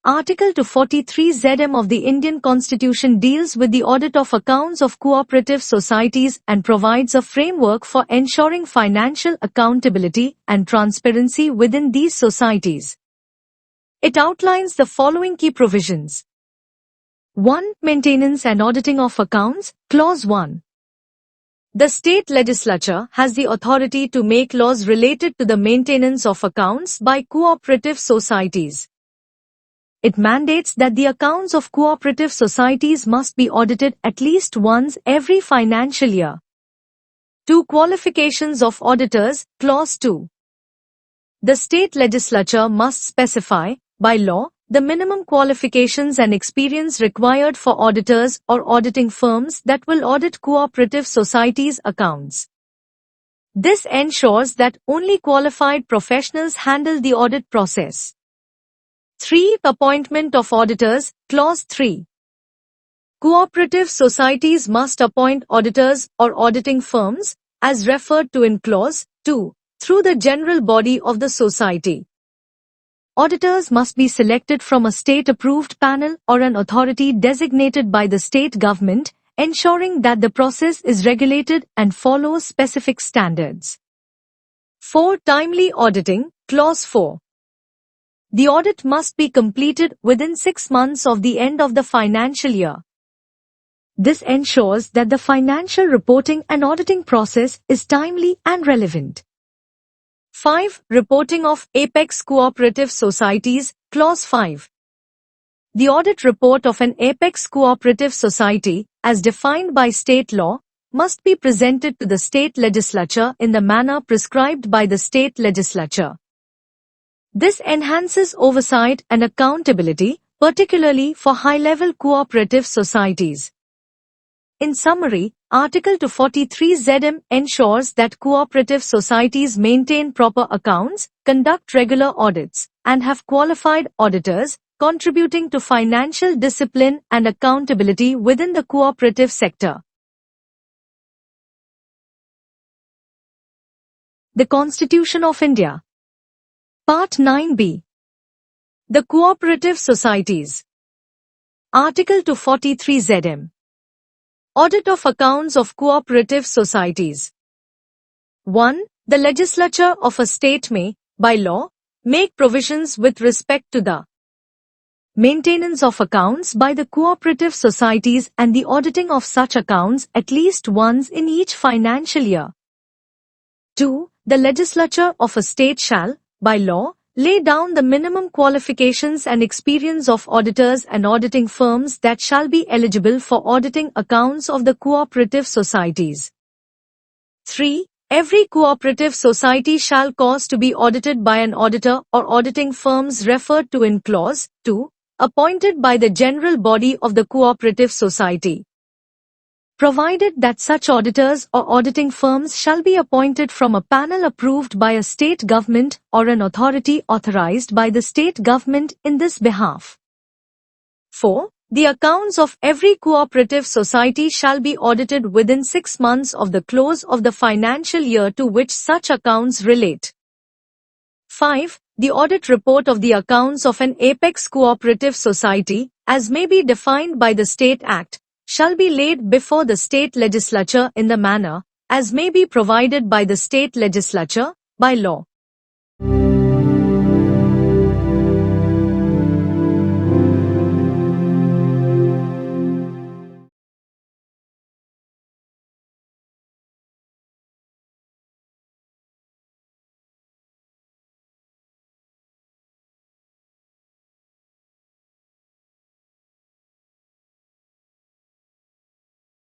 Article 243 ZM of the Indian Constitution deals with the audit of accounts of cooperative societies and provides a framework for ensuring financial accountability and transparency within these societies. It outlines the following key provisions. 1. Maintenance and auditing of accounts, Clause 1. The state legislature has the authority to make laws related to the maintenance of accounts by cooperative societies. It mandates that the accounts of cooperative societies must be audited at least once every financial year. 2. Qualifications of auditors, Clause 2. The state legislature must specify, by law, the minimum qualifications and experience required for auditors or auditing firms that will audit cooperative societies' accounts. This ensures that only qualified professionals handle the audit process. 3. Appointment of auditors, Clause 3. Cooperative societies must appoint auditors or auditing firms, as referred to in Clause 2, through the general body of the society. Auditors must be selected from a state-approved panel or an authority designated by the state government, ensuring that the process is regulated and follows specific standards. 4. Timely auditing, Clause 4. The audit must be completed within 6 months of the end of the financial year. This ensures that the financial reporting and auditing process is timely and relevant. 5. Reporting of apex cooperative societies, Clause 5. The audit report of an apex cooperative society, as defined by state law, must be presented to the state legislature in the manner prescribed by the state legislature. This enhances oversight and accountability, particularly for high-level cooperative societies. In summary, Article 243 ZM ensures that cooperative societies maintain proper accounts, conduct regular audits, and have qualified auditors, contributing to financial discipline and accountability within the cooperative sector. The Constitution of India. Part 9b. The Cooperative Societies. Article 243 ZM. Audit of accounts of cooperative societies. 1. The legislature of a state may, by law, make provisions with respect to the maintenance of accounts by the cooperative societies and the auditing of such accounts at least once in each financial year. 2. The legislature of a state shall, by law, lay down the minimum qualifications and experience of auditors and auditing firms that shall be eligible for auditing accounts of the cooperative societies. 3. Every cooperative society shall cause to be audited by an auditor or auditing firms referred to in Clause 2, appointed by the general body of the cooperative society, provided that such auditors or auditing firms shall be appointed from a panel approved by a state government or an authority authorized by the state government in this behalf. 4. The accounts of every cooperative society shall be audited within 6 months of the close of the financial year to which such accounts relate. 5. The audit report of the accounts of an apex cooperative society, as may be defined by the State Act, shall be laid before the state legislature in the manner, as may be provided by the state legislature, by law.